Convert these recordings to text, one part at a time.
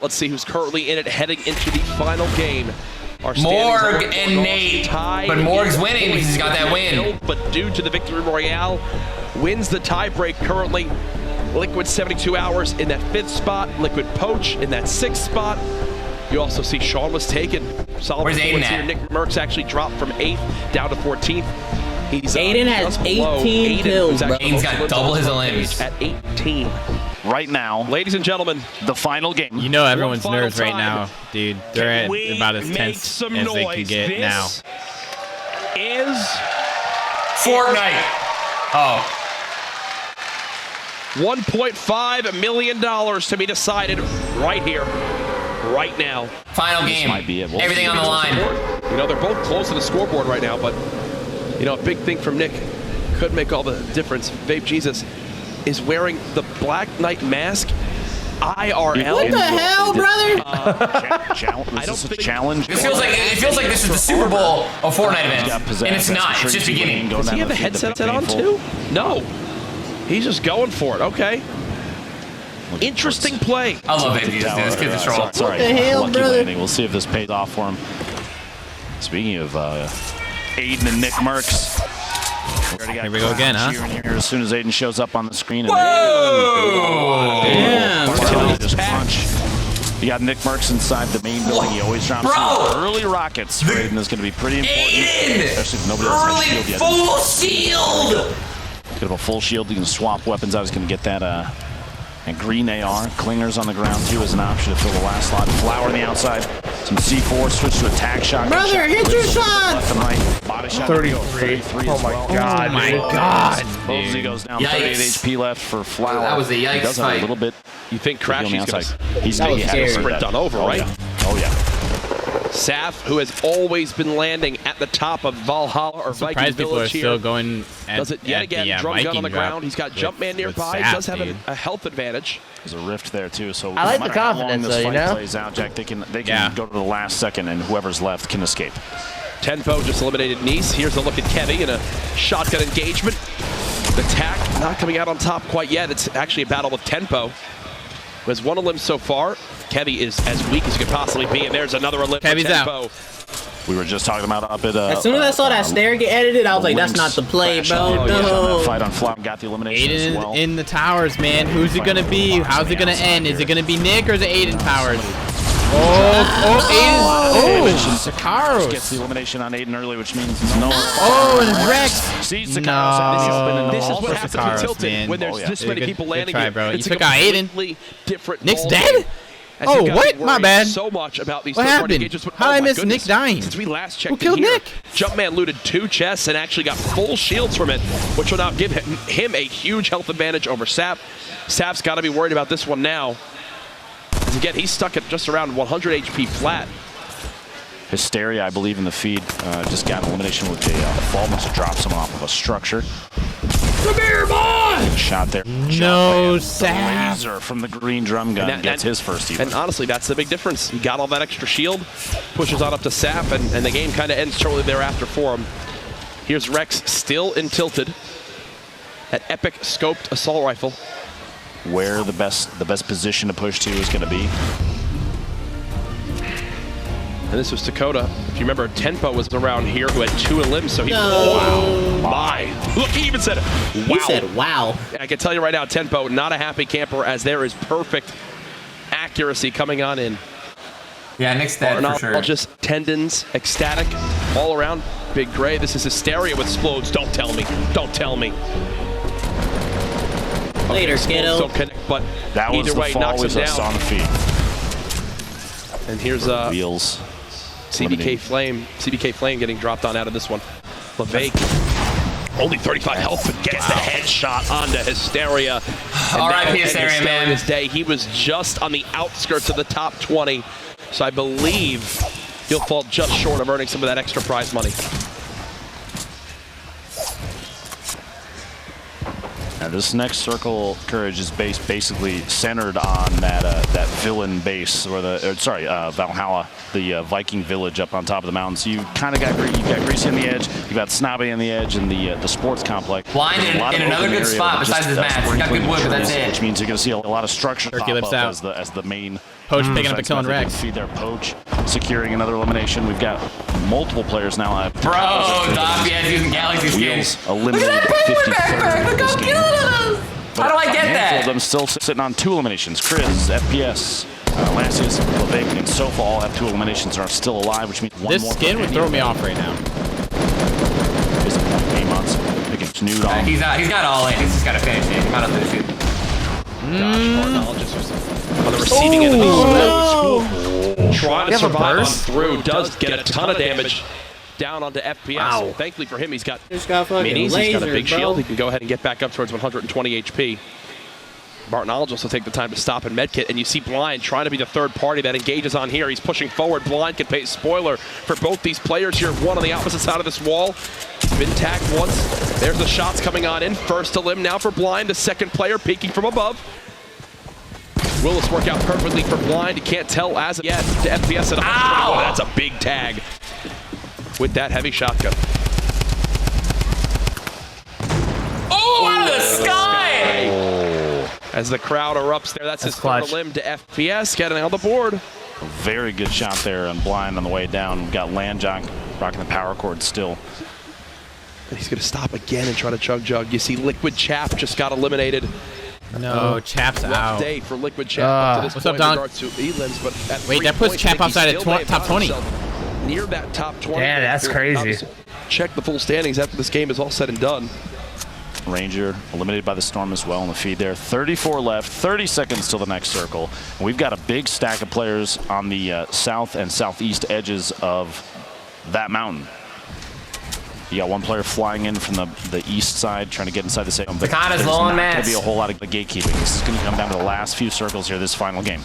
Let's see who's currently in it heading into the final game. Morg and Nate, but Morg's winning because he's got that win. But due to the victory Royale, wins the tiebreak currently. Liquid 72 hours in that 5th spot. Liquid Poach in that 6th spot. You also see Sean was taken. Solid Where's Aiden here. at? Nick Merckx actually dropped from 8th down to 14th. He's Aiden has 18 kills, bro. Aiden's got double his limbs. At 18. Right now, Ladies and gentlemen, the final game. You know everyone's One final nerves right time. now, dude. They're at about as tense as they can get now. Is Fortnite. Oh. $1.5 million to be decided right here, right now. Final game. might be it. We'll Everything see. on the line. You know, they're both close to the scoreboard right now, but, you know, a big thing from Nick could make all the difference. Vape Jesus is wearing the Black Knight mask. IRL. What the hell, brother? I don't think challenge. It feels like this is the Super Bowl of Fortnite events, and it's not. It's just beginning. Does he have the headset on too? No. He's just going for it. Okay. Interesting play. I love it. This kid's a troll. Sorry. the hell, Lucky brother? landing. We'll see if this pays off for him. Speaking of Aiden and Nick Merckx. Here we go again, huh? Here as soon as Aiden shows up on the screen. And Whoa! Damn. Just crunch. You got Nick Merckx inside the main building. He always drops Bro! some early rockets. For Aiden is going to be pretty important. Aiden! Especially if nobody else has shield Early yet. full shield! Could have a full shield. You can swap weapons out. He's going to get that and green AR. Clingers on the ground too as an option to fill the last slot. Flower on the outside. Some C4. Switch to attack shot. Brother, hit your shot! Left and right. Body shot. 33. Oh my god. Oh my god, Bosey dude. goes down. Yikes. 38 HP left for Flower. That was a He yikes does have fight. a little bit. You think on the Crashy's going outside. to He's That was had a scary. sprint done over, right? Yeah. Oh yeah. Saf, who has always been landing at the top of Valhalla or Viking Surprised people are Village still here. going at, Does it yet at again, the drum gun on Viking the drop ground. He's got with- Jumpman with nearby. Saf, Does have dude. a health advantage. There's a rift there too, so I like no the matter how long confidence, this though, you fight know? plays out, Jack, they can Yeah. go to the last second, and whoever's left can escape. Tenpo just eliminated Nice. Here's a look at Kevy in a shotgun engagement. The tack not coming out on top quite yet. It's actually a battle with Tenpo, who has one elim so far. Kevy is as weak as he could possibly be, and there's another elim for Kevy's Tenpo. We were just talking about up at. As soon as I saw that snare get edited, I was like, that's not the play, bro. No. Fight on Flower got the elimination as Aiden well. in the towers, man. Who's it gonna be? How's it gonna end? Is it gonna be Nick or is it Aiden Towers? Aiden. Sakaros gets the elimination on Aiden early, which means no. Oh, and Rex. Sees No. Sakaros. This is All what for happens Sakaros, with Tilted man. when there's Oh, yeah. this many Good- people good landing try, here. bro. You It's a took out Aiden. completely different Nick's ball dead? game. As Oh, you guys what? worry My bad. So much about these What third-party happened? engagements, but How did I my miss goodness. Nick dying? Since we last checked Who killed in here, Nick? Jumpman looted 2 chests and actually got full shields from it, which will now give him a huge health advantage over Sap. Sap's got to be worried about this one now. As again, he's stuck at just around 100 HP flat. Hysteria, I believe, in the feed. Just got an elimination with the fall. Must have dropped someone off of a structure. Come here, boy! Shot there. No, Jumpman, Sap. the laser from the green drum gun gets his first even. And honestly, that's the big difference. He got all that extra shield, pushes on up to Sap, and the game kind of ends shortly thereafter for him. Here's Rex still in Tilted. That epic scoped assault rifle. Where the best position to push to is going to be. And this was Dakota. If you remember, Tenpo was around here who had 2 elims, so he... No. Oh, wow. My. Look, he even said, wow. He said, wow. I can tell you right now, Tenpo, not a happy camper, as there is perfect accuracy coming on in. Yeah, Nick's dead for sure. Just tendons, ecstatic, all around. Big Gray, this is hysteria with Splodes. Don't tell me. Don't tell me. Later, Splodes kiddo. don't connect, but That was either the way, fall knocks we him just saw down. on the feed. And here's Wheels. CBK Flame getting dropped on out of this one. LeVake, only 35 health, but gets the headshot onto Hysteria. R.I.P. Hysteria, man. Hysteria's day. He was just on the outskirts of the top 20, so I believe he'll fall just short of earning some of that extra prize money. Now this next circle courage is basically centered on that villain base, or Valhalla, the Viking village up on top of the mountain. So you kind of got Greasy on the edge, you got Snobby on the edge, and the sports complex. Blind in another good spot besides his match. He's got good wood, but that's it. Which means you're going to see a lot of structure Turkey pop lips up out. as the main Poach picking up a kill on Rex. Feed their Poach, securing another elimination. We've got multiple players now. Bro, Daequan using Galaxy skins. Eliminated 53rd in this game. How do I get that? Of them still sitting on 2 eliminations. Chris, FPS, Lancius, Levick, and Sofa all have 2 eliminations and are still alive, which means one This more skin would throw me off right now. Is a point game months. Picking Snood on. He's got all in. He's just got to finish it. He might have to shoot. On the receiving end of these trying to survive on through, does get a ton of damage down onto FPS. Wow. Thankfully for him, he's got Just got fucking minis, he's got a big lasered, bro. shield. He can go ahead and get back up towards 120 HP. Martinalge also take the time to stop and medkit, and you see Blind trying to be the third party that engages on here. He's pushing forward. Blind can pay spoiler for both these players here. One on the opposite side of this wall. Been tagged once. There's the shots coming on in. First elim now for Blind, the second player peeking from above. Will this work out perfectly for Blind? You can't tell as of yet to FPS at 121. That's a big tag with that heavy shotgun. Oh, out of the sky! As the crowd erupts there, that's his third clutch. elim to FPS, getting on the board. A very good shot there on Blind on the way down. We've got Landjock rocking the power cord still. And he's going to stop again and try to chug jug. You see Liquid Chap just got eliminated. No, Chap's Rough out. day for Liquid Chap up to this What's point up, Don? in regards to elims, but at Wait, 3 that puts points, Chap I think he outside of still may have top found 20. himself near that top 20. Yeah, that's crazy. Check the full standings after this game is all said and done. Ranger eliminated by the Storm as well in the feed there. 34 left, 30 seconds till the next circle. And we've got a big stack of players on the south and southeast edges of that mountain. You got one player flying in from the east side, trying to get inside the safe. But Takada's there's low on not going mats. to be a whole lot of gatekeeping. This is going to come down to the last few circles here, this final game.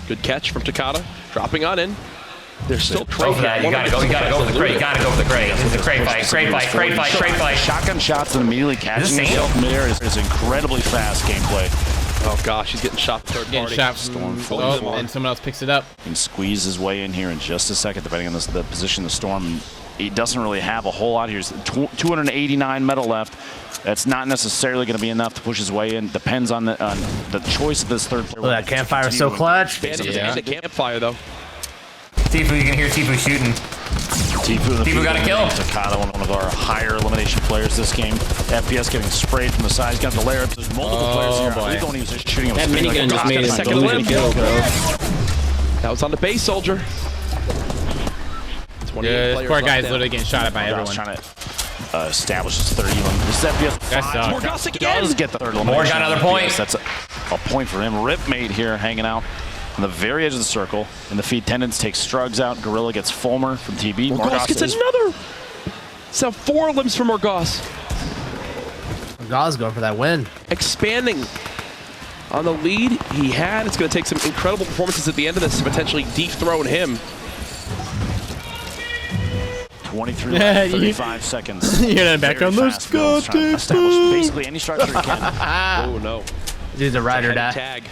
Good catch from Takada, dropping on in. There's still Go for that. You gotta go for the crate. You gotta go for the crate. This is a crate fight. Crate fight. Shotgun shots and immediately catching himself in midair is incredibly fast gameplay. Oh gosh, he's getting shot third Getting party. shot Storm from, fully and someone else picks it up. Can squeeze his way in here in just a second, depending on the position of the Storm. He doesn't really have a whole lot here. He's 289 metal left. That's not necessarily going to be enough to push his way in. Depends on the choice of this third player. Oh, that campfire is so clutch. Yeah. The campfire though. Tifu, you can hear Tifu shooting. Tifu got a kill. Takada, one of our higher elimination players this game. FPS getting sprayed from the side. He's got the layer up. There's multiple players here. I believe the one he was just shooting him. That minigun just made it second a elim. kill, bro. That was on the base soldier. Yeah, this poor guy's literally getting shot at by everyone. Trying to establish his third elim. This is FPS. That sucks. Morgos again. Does get the third elimination. More got another point. FPS. That's a point for him. Ripmate here hanging out on the very edge of the circle. In the feed, Tendons takes Strugs out. Gorilla gets Fulmer from TB. Morgos gets another. So 4 limbs for Morgos. God's going for that win. Expanding on the lead he had. It's going to take some incredible performances at the end of this to potentially dethrone him. 23 Yeah, left, 35 seconds. You hear that in the background? Very Let's fast. go, Bill's trying to establish Tifu. basically any structure he can. Oh no. Dude's a ride or Heavy die. tag.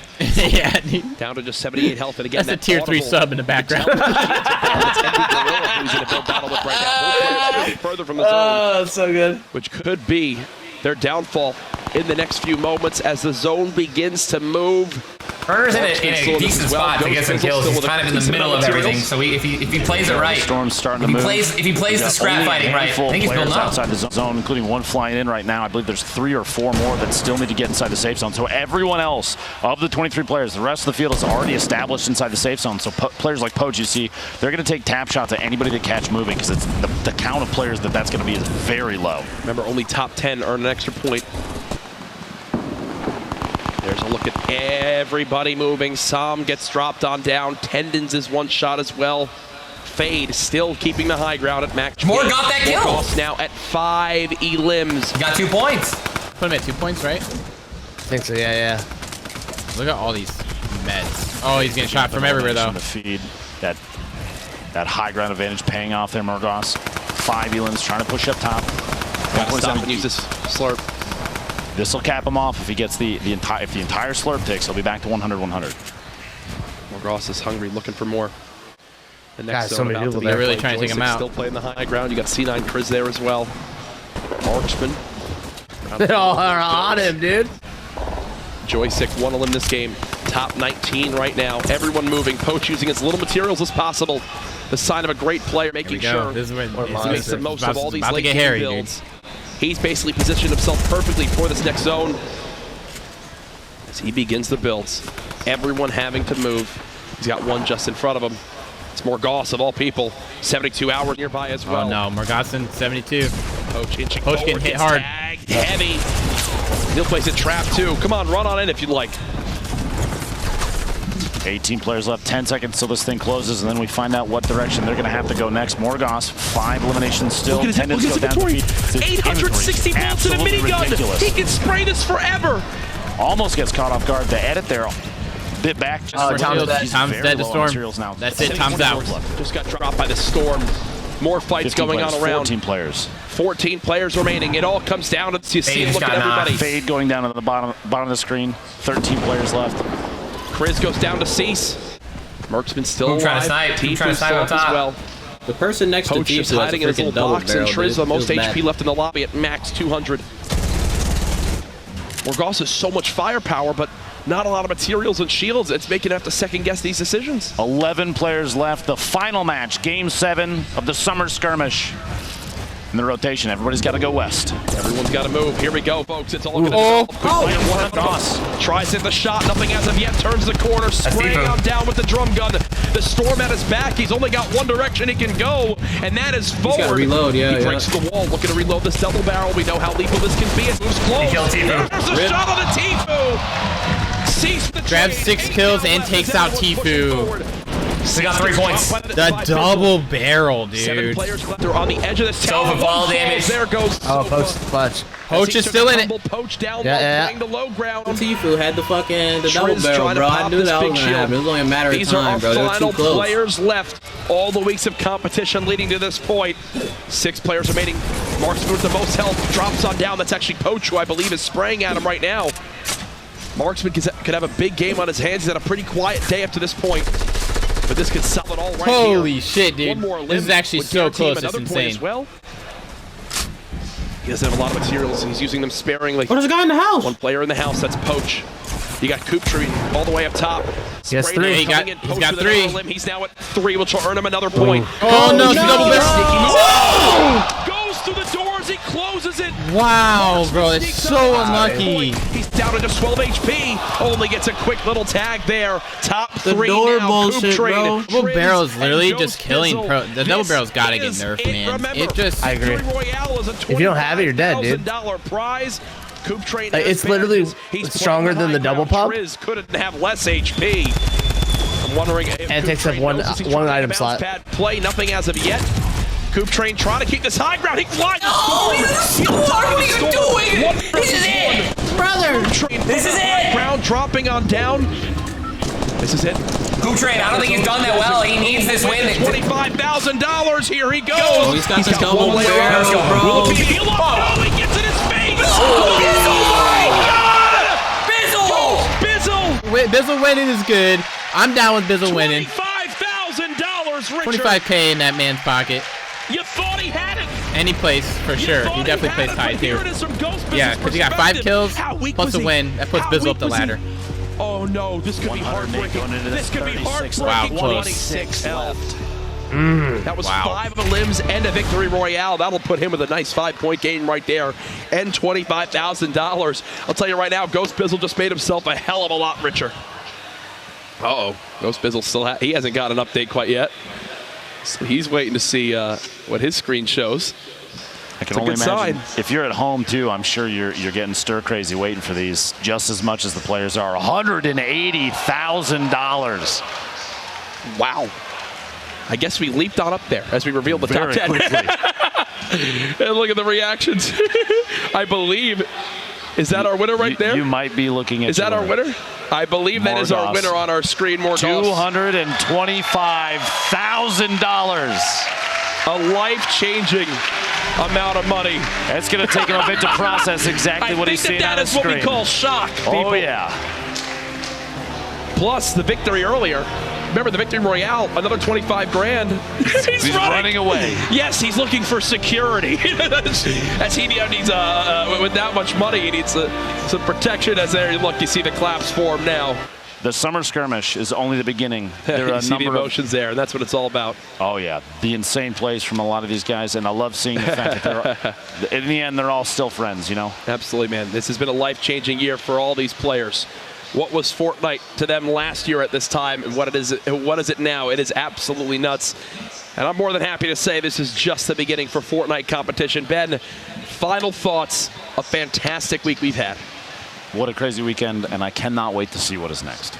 Yeah, dude. Down to just 78 health. And again, That's a tier 3 sub in the background. That's Heavy Gorilla who's in a build battle with right now. Both players moving further from the zone, Oh, that's so good. which could be their downfall in the next few moments as the zone begins to move. Burner's in a decent spot to get some kills. He's kind of in the middle of everything. So if he plays it right, Storm's starting if to he move. plays the scrap fighting right, I think he's building up. outside the zone, including one flying in right now. I believe there's 3 or 4 more that still need to get inside the safe zone. So everyone else of the 23 players, the rest of the field is already established inside the safe zone. So players like Poach, you see, they're going to take tap shots at anybody that catch moving because it's the count of players that's going to be is very low. Remember, only top 10 earn an extra point. There's a look at everybody moving. Sam gets dropped on down. Tendons is one shot as well. Fade still keeping the high ground at max. Moore got that kill. Morgos now at 5 elims. He got 2 points. Put him at 2 points, right? I think so, yeah. Look at all these meds. Oh, he's getting shot from everywhere, though. The feed, that high ground advantage paying off there, Morgos. 5 elims trying to push up top. Gotta stop and use this slurp. This will cap him off if he gets the entire slurp ticks. He'll be back to 100-100. Morgos is hungry, looking for more. The next God, so zone many about to people be there. Really played. trying to take him Joystick out. Still playing the high ground. You got C9 Kriz there as well. Marksman. They all are on him, dude. Joystick 1 elim this game. Top 19 right now. Everyone moving. Poach using as little materials as possible. The sign of a great player, making sure This is where he makes the most of all these late game game builds. He's basically positioned himself perfectly for this next zone as he begins the builds. Everyone having to move. He's got one just in front of him. It's Morgoss of all people. 72 hours nearby as well. Oh no, Morgossen 72. Poach inching Poach forward, getting hit gets hard. tagged heavy. He'll place a trap too. Come on, run on in if you'd like. 18 players left, 10 seconds till this thing closes, and then we find out what direction they're going to have to go next. Morgoss, 5 eliminations still. Look at his inventory. 860 bullets in a minigun. Ridiculous. He can spray this forever. Almost gets caught off guard. The edit there, bit back. Oh, Tom's dead. Tom's dead to Storm. Now. That's it, Tom's out. Just got dropped by the Storm. More fights going players, on around. 14 players. 14 players remaining. It all comes down to you see. Look at everybody. Fade going down to the bottom of the screen. 13 players left. Chris goes down to Cease. Merksman still alive. Trying to snipe. Trying to snipe on top. As well. The person next Poach to is Tifu hiding in his little box, and Triz, the most HP HP left in the lobby at max 200. Morgoss has so much firepower, but not a lot of materials and shields. It's making it have to second guess these decisions. 11 players left. The final match, Game 7 of the Summer Skirmish. In the rotation, everybody's got to go west. Everyone's got to move. Here we go, folks. It's all going to Goss tries at the shot. Nothing as of yet. Turns the corner. Spraying on down with the drum gun. The Storm at his back. He's only got one direction he can go, and that is forward. He's got to reload, yeah. He breaks the wall. Looking to reload this double barrel. We know how lethal this can be. It moves close. He killed Tifu. There's a shot on the Tifu. Cease the Grabs 6 kills and takes out Tifu. We got 3 points. The double barrel, dude. 7 players left. They're on the edge of this Sofa ball damage. There goes. Oh, Poach clutch. Poach is still in it. Poach down Yeah. the low ground. Tifu had the double Triz barrel, trying to bro. pop I knew this that was big gonna happen. It was only a matter of These are our time, bro. They were final too close. players left. All the weeks of competition leading to this point. 6 players remaining. Marksman with the most health drops on down. That's actually Poach, who I believe is spraying at him right now. Marksman could have a big game on his hands. He's had a pretty quiet day up to this point. But this could sell it all right here. Holy shit, dude. One more This is actually so close. It's another point insane. as well. He doesn't have a lot of materials. He's using them sparingly. Oh, there's a guy in the house. One player in the house. That's Poach. You got Coop Tree all the way up top. He has 3. He's got 3. He's now at 3, which will earn him another point. Oh no, it's a double barrel. Goes through the doors. He closes it. Wow, bro, it's so unlucky. He's down to just 12 HP. Only gets a quick little tag there. Top 3 door now. bullshit, Coop Train. bro. Double barrel is literally And just Ghost killing Bizzle. pro. The double This barrel's gotta get is nerfed, it. man. Remember, It just. I agree. Royale is a If you don't have it, you're dead, dude. $25,000 prize. Coop Train It's has literally badges. He's stronger playing than the high double ground. pump. Triz couldn't have less HP. I'm wondering if And Coop takes up Train one- knows he's one trying to item bounce slot. pad play. Nothing as of yet. Coop Train trying to keep this high ground. He flies. Oh, what are you doing? This is it. Brother. This is it. Ground dropping on down. This is it. Coop Train, I don't think he's done that well. He needs this win. $25,000. Here he goes. Oh, he's got this double one player barrel, out. bro. Will it be heal up? Oh, he gets in his face. Oh, Bizzle! Bizzle winning is good. I'm down with Bizzle winning. $25,000, Richard. 25K in that man's pocket. You thought he had it. And he plays for sure. He definitely plays high too. Yeah, because he got 5 kills plus a win. That puts Bizzle up the ladder. Oh no, this could be heartbreaking. This could be heartbreaking. Wow, close. 26 left. That was 5 limbs and a victory royale. That'll put him with a nice 5-point game right there and $25,000. I'll tell you right now, Ghost Bizzle just made himself a hell of a lot richer. Uh-oh. Ghost Bizzle still he hasn't got an update quite yet. So he's waiting to see what his screen shows. I can only imagine if you're at home too. I'm sure you're getting stir crazy waiting for these just as much as the players are. $180,000. Wow. I guess we leaped on up there as we revealed the top 10. And look at the reactions. I believe. Is that our winner right there? You might be looking at. Is that our winner? I believe that is our winner on our screen. $225,000. A life-changing amount of money. It's going to take him a bit to process exactly what he's seeing on his screen. That is what we call shock, people. Oh, yeah. Plus the victory earlier. Remember the victory royale, another 25 grand. He's running away. Yes, he's looking for security. As he needs, with that much money, he needs some protection. As there, look, you see the claps form now. The Summer Skirmish is only the beginning. There are you see the emotions there, and that's what it's all about. Oh, yeah. The insane plays from a lot of these guys, and I love seeing the fact that in the end, they're all still friends, you know? Absolutely, man. This has been a life-changing year for all these players. What was Fortnite to them last year at this time, and what is it now? It is absolutely nuts. And I'm more than happy to say this is just the beginning for Fortnite competition. Ben, final thoughts. A fantastic week we've had. What a crazy weekend, and I cannot wait to see what is next.